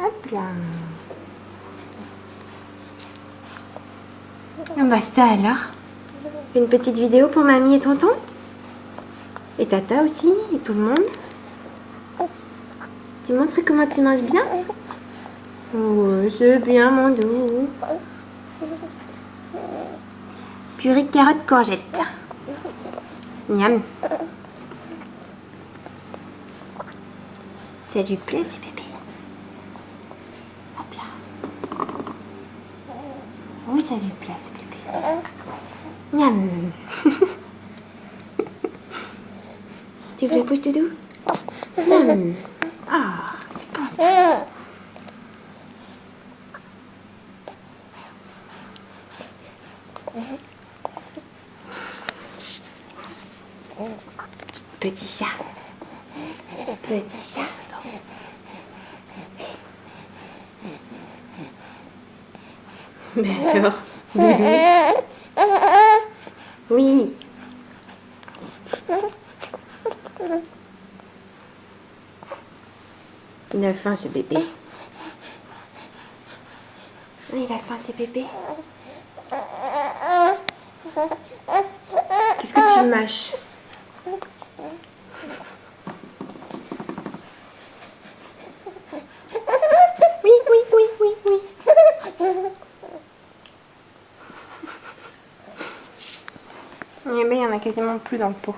Hop là. Ah bah ça alors. Fais une petite vidéo pour mamie et tonton. Et tata aussi, et tout le monde. Tu montres comment tu manges bien? Oui, c'est bien mon doux. Purée de carottes courgettes. Miam. Ça lui plaît ce bébé? Hop là. Oui, ça lui plaît ce bébé. Miam. Tu veux la bouche doudou? Miam. Ah, c'est bon ça. Petit chat. Petit chat. Mais alors, doudou? Oui. Il a faim ce bébé. Il a faim ce bébé. Qu'est-ce que tu mâches? Oui, oui, oui, oui, oui. Eh bien, il n'y en a quasiment plus dans le pot.